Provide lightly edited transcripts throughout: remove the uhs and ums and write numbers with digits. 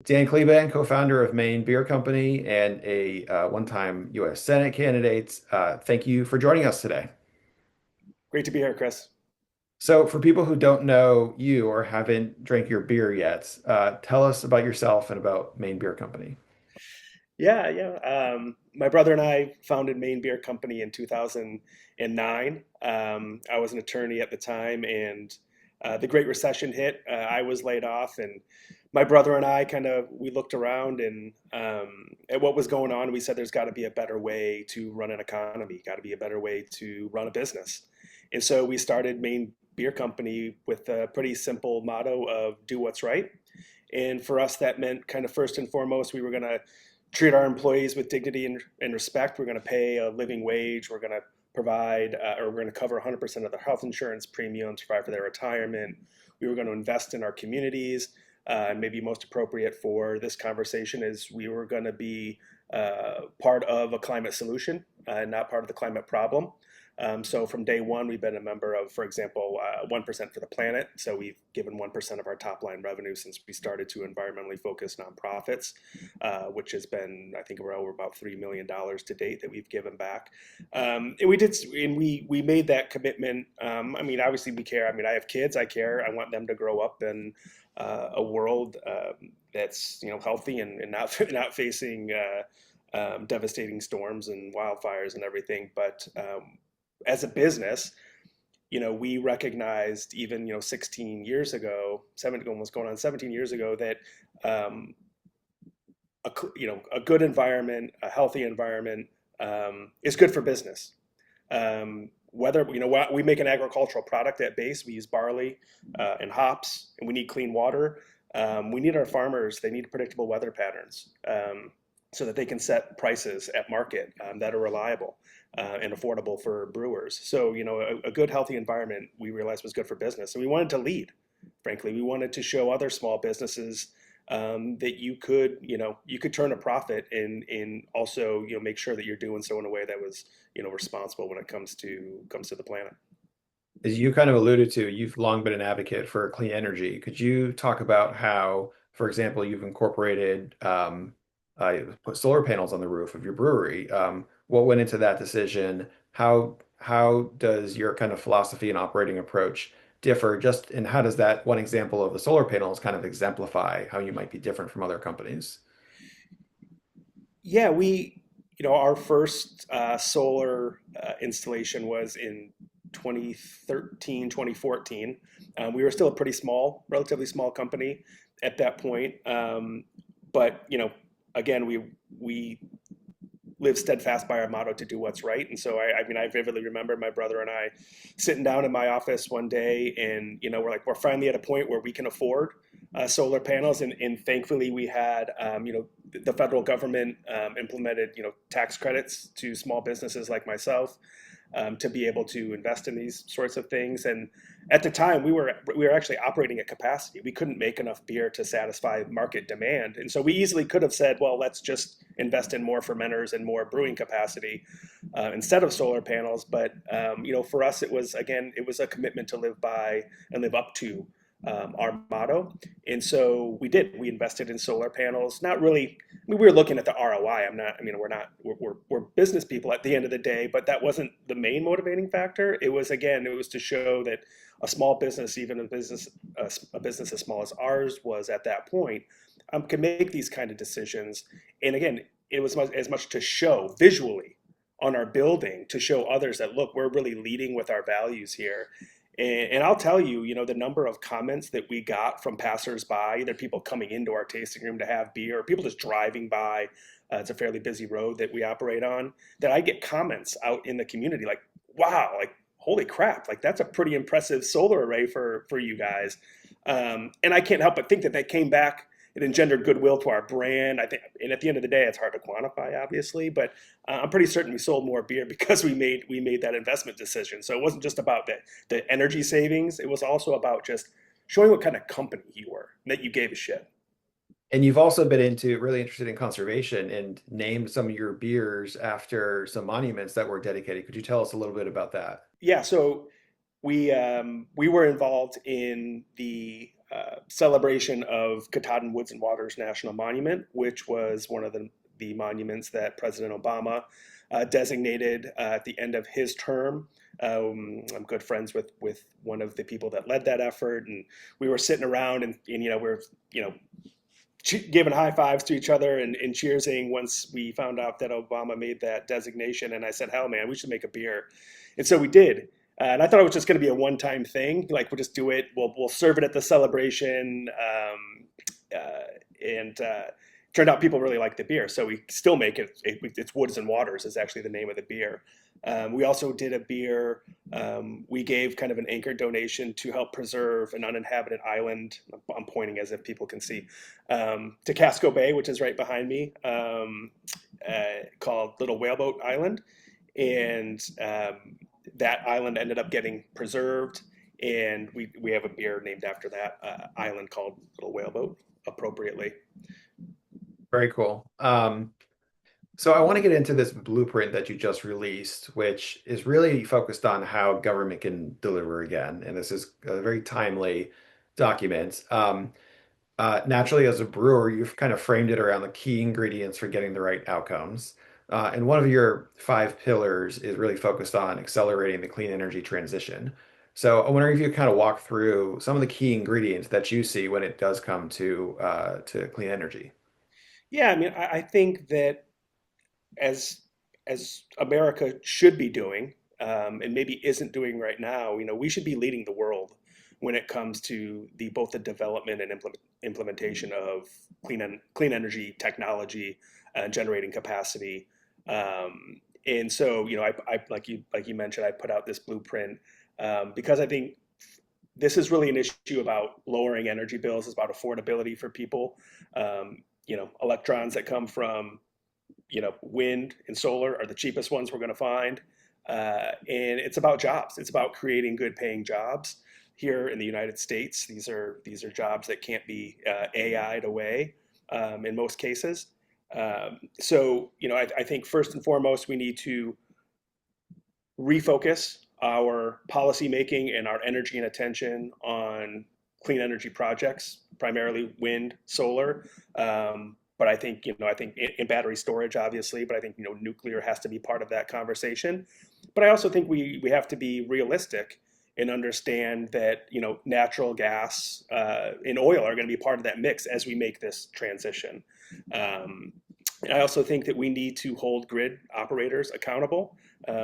Dan Kleban, co-founder of Maine Beer Company and a one-time U.S. Senate candidate. Thank you for joining us today. Great to be here, Chris. So, for people who don't know you or haven't drank your beer yet, tell us about yourself and about Maine Beer Company. Yeah. My brother and I founded Maine Beer Company in 2009. I was an attorney at the time, and the Great Recession hit. I was laid off, and my brother and I we looked around and at what was going on. We said, "There's got to be a better way to run an economy. Got to be a better way to run a business." And so we started Maine Beer Company with a pretty simple motto of "Do what's right." And for us, that meant kind of first and foremost, we were going to treat our employees with dignity and respect. We're going to pay a living wage. We're going to provide, or we're going to cover 100% of their health insurance premiums, provide for their retirement. We were going to invest in our communities. Maybe most appropriate for this conversation is we were going to be part of a climate solution, not part of the climate problem. So from day one, we've been a member of, for example, 1% for the planet. So we've given 1% of our top line revenue since we started to environmentally focus nonprofits, which has been, I think, we're over about $3 million to date that we've given back. And we made that commitment. I mean, obviously we care. I mean, I have kids. I care. I want them to grow up in a world that's healthy and not facing devastating storms and wildfires and everything. But as a business, we recognized even 16 years ago, almost going on 17 years ago, that um, a good environment, a healthy environment, is good for business. Whether we make an agricultural product at base, we use barley and hops, and we need clean water. We need our farmers; they need predictable weather patterns. So that they can set prices at market that are reliable and affordable for brewers. So, a good, healthy environment we realized was good for business. And we wanted to lead, frankly. We wanted to show other small businesses that you could turn a profit and also, make sure that you're doing so in a way that was, responsible when it comes to the planet. As you kind of alluded to, you've long been an advocate for clean energy. Could you talk about how, for example, you've incorporated put solar panels on the roof of your brewery? What went into that decision? How does your kind of philosophy and operating approach differ? Just and how does that one example of the solar panels kind of exemplify how you might be different from other companies? Yeah, our first solar installation was in 2013, 2014. We were still a relatively small company at that point. But, again, we live steadfast by our motto to do what's right. And so, I mean, I vividly remember my brother and I sitting down in my office one day and, we're like, we're finally at a point where we can afford solar panels. And thankfully we had, the federal government implemented, tax credits to small businesses like myself to be able to invest in these sorts of things. And at the time, we were actually operating at capacity. We couldn't make enough beer to satisfy market demand, and so we easily could have said, "Well, let's just invest in more fermenters and more brewing capacity instead of solar panels." But for us, it was a commitment to live by and live up to our motto. And so we did. We invested in solar panels. Not really. I mean, we were looking at the ROI. I'm not. I mean, we're not. We're business people at the end of the day, but that wasn't the main motivating factor. It was to show that a small business, even a business as small as ours was at that point, can make these kind of decisions. And again, it was as much to show visually on our building to show others that, look, we're really leading with our values here. And I'll tell you, the number of comments that we got from passersby, either people coming into our tasting room to have beer, or people just driving by. It's a fairly busy road that we operate on. That I get comments out in the community like, "Wow, like holy crap, like that's a pretty impressive solar array for you guys." And I can't help but think that they came back. It engendered goodwill to our brand. I think, and at the end of the day, it's hard to quantify, obviously, but I'm pretty certain we sold more beer because we made that investment decision. So it wasn't just about the energy savings; it was also about just showing what kind of company you were, that you gave a shit. And you've also been really interested in conservation and named some of your beers after some monuments that were dedicated. Could you tell us a little bit about that? Yeah, so we were involved in the celebration of Katahdin Woods and Waters National Monument, which was one of the monuments that President Obama designated at the end of his term. I'm good friends with one of the people that led that effort, and we were sitting around and we're you know giving high fives to each other and cheersing once we found out that Obama made that dessigration. And I said, hell, man, we should make a beer. And so we did. And I thought it was just going to be a one-time thing. Like we'll just do it. We'll serve it at the celebration. And turned out people really like the beer. So we still make it. It's Woods and Waters is actually the name of the beer. We also did a beer. We gave kind of an anchor donation to help preserve an uninhabited island. I'm pointing as if people can see, to Casco Bay, which is right behind me, called Little Whaleboat Island. And that island ended up getting preserved. And we have a beer named after that island called Little Whaleboat, appropriately. Very cool. So I want to get into this blueprint that you just released, which is really focused on how government can deliver again. And this is a very timely document. Naturally, as a brewer, you've kind of framed it around the key ingredients for getting the right outcomes. And one of your five pillars is really focused on accelerating the clean energy transition. So I wonder if you could kind of walk through some of the key ingredients that you see when it does come to clean energy. Yeah, I mean, I think that as as America should be doing, and maybe isn't doing right now, we should be leading the world when it comes to the both the development and implementation of clean energy technology, generating capacity. And so, I like you mentioned, I put out this blueprint because I think this is really an issue about lowering energy bills. It's about affordability for people. Electrons that come from wind and solar are the cheapest ones we're going to find. And it's about jobs. It's about creating good paying jobs here in the United States. These are jobs that can't be AI'd away in most cases. I think first and foremost, we need to refocus our policy making and our energy and attention on clean energy projects, primarily wind, solar. But I think in battery storage, obviously, but I think, nuclear has to be part of that conversation. But I also think we have to be realistic and understand that, natural gas and oil are going to be part of that mix as we make this transition. Um, I also think that we need to hold grid operators accountable.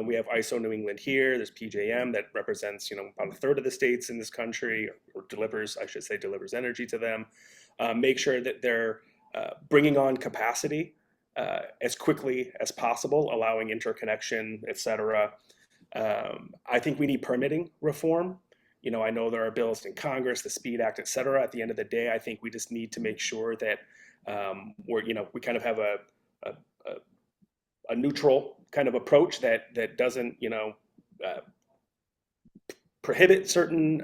We have ISO New England here. There's PJM that represents, about a third of the states in this country, or delivers, I should say, delivers energy to them. Make sure that they're bringing on capacity as quickly as possible, allowing interconnection, et cetera. I think we need permitting reform. I know there are bills in Congress, the Speed Act, et cetera. At the end of the day, I think we just need to make sure that we kind of have a, a neutral kind of approach that doesn't, uh, prohibit certain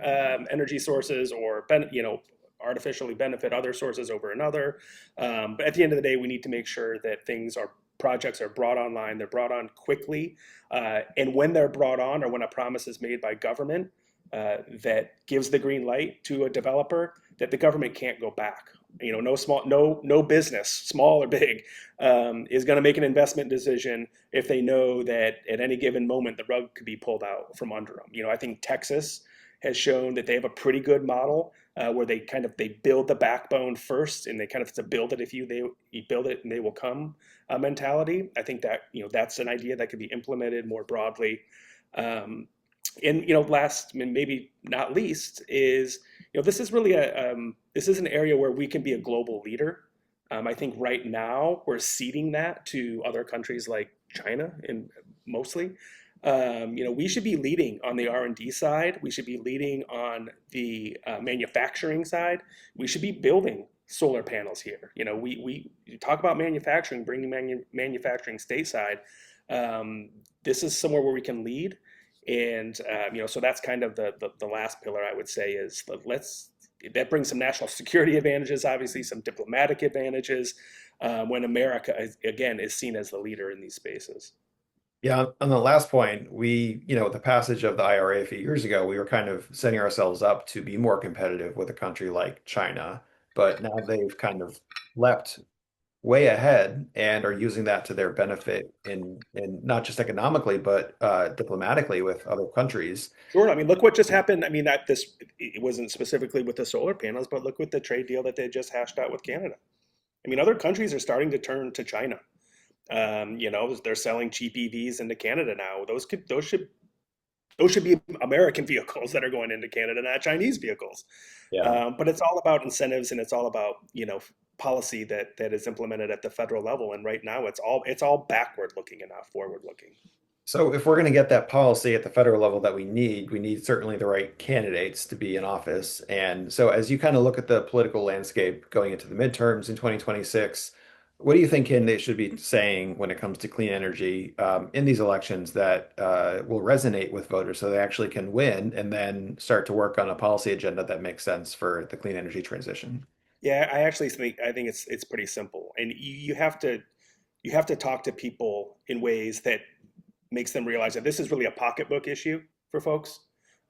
energy sources or artificially benefit other sources over another. But at the end of the day, we need to make sure that projects are brought online, they're brought on quickly, and when they're brought on or when a promise is made by government that gives the green light to a developer, that the government can't go back. No business, small or big, is going to make an investment decision if they know that at any given moment the rug could be pulled out from under them. I think Texas has shown that they have a pretty good model where they build the backbone first, and they kind of, it's a build it if you build it and they will come mentality. I think that that's an idea that could be implemented more broadly. And last and maybe not least is this is really this is an area where we can be a global leader. I think right now we're ceding that to other countries like China, and mostly. We should be leading on the R&D side. We should be leading on the manufacturing side. We should be building solar panels here. We talk about manufacturing, bringing manufacturing stateside. This is somewhere where we can lead. And so that's kind of the last pillar I would say is that brings some national security advantages, obviously some diplomatic advantages when America again is seen as the leader in these spaces. Yeah, on the last point, with the passage of the IRA a few years ago, we were kind of setting ourselves up to be more competitive with a country like China. But now they've kind of leapt way ahead and are using that to their benefit in not just economically, but diplomatically with other countries. Sure. I mean, look what just happened. I mean, that this it wasn't specifically with the solar panels, but look with the trade deal that they just hashed out with Canada. I mean, other countries are starting to turn to China. They're selling cheap EVs into Canada now. Those should be American vehicles that are going into Canada, not Chinese vehicles. Yeah. But it's all about incentives and it's all about policy that is implemented at the federal level. And right now, it's all backward looking and not forward looking. So if we're going to get that policy at the federal level that we need certainly the right candidates to be in office. And so as you kind of look at the political landscape going into the midterms in 2026, what do you think candidates should be saying when it comes to clean energy in these elections that will resonate with voters so they actually can win and then start to work on a policy agenda that makes sense for the clean energy transition? Yeah, I think it's pretty simple, and you have to talk to people in ways that makes them realize that this is really a pocketbook issue for folks.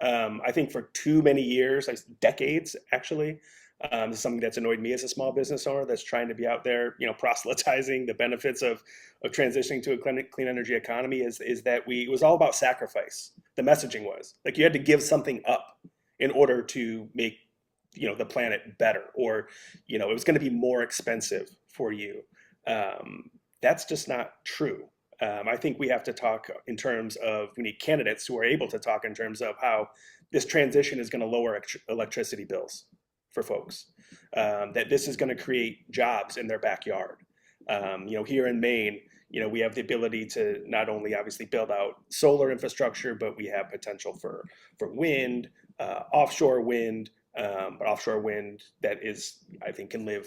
I think for too many years, like decades actually, this is something that's annoyed me as a small business owner that's trying to be out there, proselytizing the benefits of transitioning to a clean energy economy. Is that it was all about sacrifice. The messaging was like you had to give something up in order to make the planet better, or it was going to be more expensive for you. That's just not true. I think we have to talk in terms of we need candidates who are able to talk in terms of how this transition is going to lower electricity bills for folks. That this is going to create jobs in their backyard. Here in Maine, we have the ability to not only obviously build out solar infrastructure, but we have potential for wind, offshore wind, but offshore wind that is, I think, can live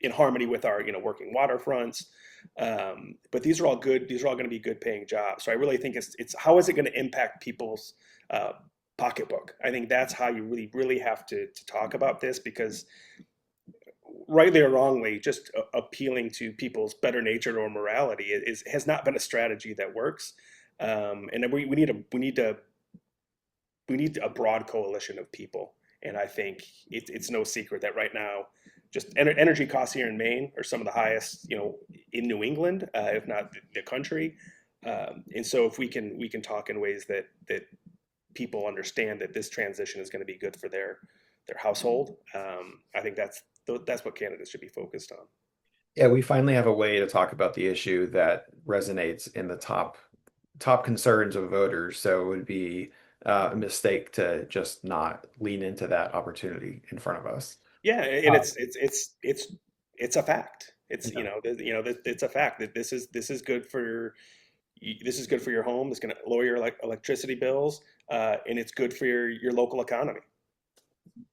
in harmony with our working waterfronts. But these are all good. These are all going to be good paying jobs. So I really think it's how is it going to impact people's uh, pocketbook? I think that's how you really really have to talk about this because rightly or wrongly, just appealing to people's better nature or morality has not been a strategy that works. And we need a broad coalition of people. And I think it's no secret that right now, just energy costs here in Maine are some of the highest, in New England, if not the country. And so if we can talk in ways that people understand that this transition is going to be good for their household, I think that's what candidates should be focused on. Yeah, we finally have a way to talk about the issue that resonates in the top concerns of voters. So it would be a mistake to just not lean into that opportunity in front of us. Yeah, and Uh, it's a fact. It's yeah, it's a fact that this is good for this is good for your home. It's going to lower your electricity bills, and it's good for your local economy.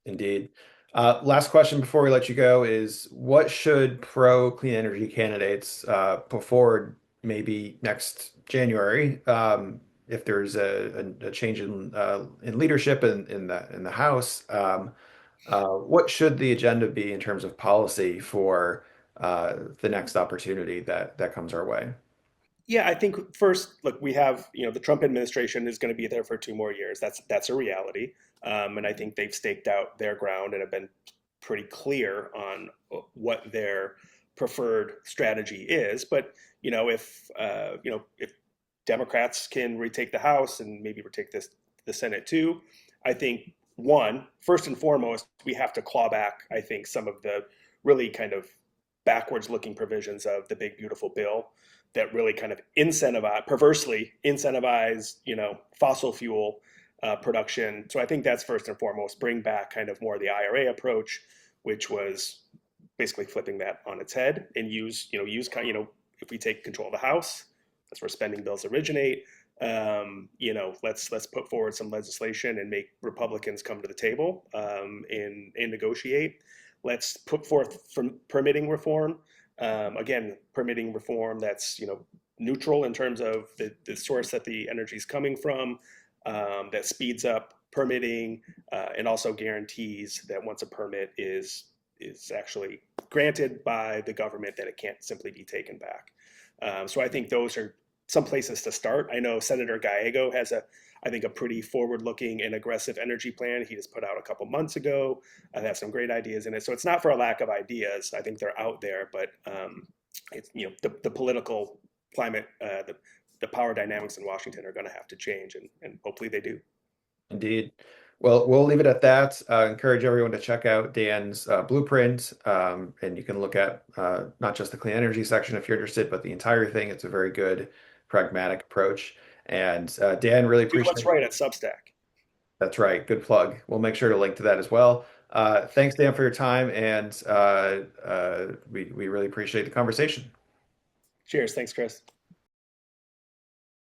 indeed. Last question before we let you go is what should pro clean energy candidates put forward maybe next January if there's a change in leadership in the House? What should the agenda be in terms of policy for the next opportunity that comes our way? Yeah, I think first, look, we have, the Trump administration is going to be there for 2 more years. That's a reality, and I think they've staked out their ground and have been pretty clear on what their preferred strategy is. But if Democrats can retake the House and maybe retake the Senate too, I think first and foremost, we have to claw back. I think some of the really kind of backwards looking provisions of the big beautiful bill that really kind of perversely incentivize, fossil fuel production. So I think that's first and foremost. Bring back kind of more of the IRA approach, which was basically flipping that on its head, and if we take control of the House, that's where spending bills originate. Let's put forward some legislation and make Republicans come to the table and negotiate. Let's put forth from permitting reform. Again, permitting reform that's neutral in terms of the source that the energy is coming from, that speeds up permitting and also guarantees that once a permit is actually granted by the government, that it can't simply be taken back. So I think those are some places to start. I know Senator Gallego has I think, a pretty forward-looking and aggressive energy plan he just put out a couple months ago. They have some great ideas in it. So it's not for a lack of ideas. I think they're out there, but it's the political climate, the power dynamics in Washington are going to have to change, and hopefully they do. Indeed. Well, we'll leave it at that. Encourage everyone to check out Dan's blueprint, and you can look at not just the clean energy section if you're interested, but the entire thing. It's a very good, pragmatic approach. And Dan, really Do What's appreciate. Right at Substack. That's right. Good plug. We'll make sure to link to that as well. Thanks, Dan, for your time, and we really appreciate the conversation. Cheers. Thanks, Chris.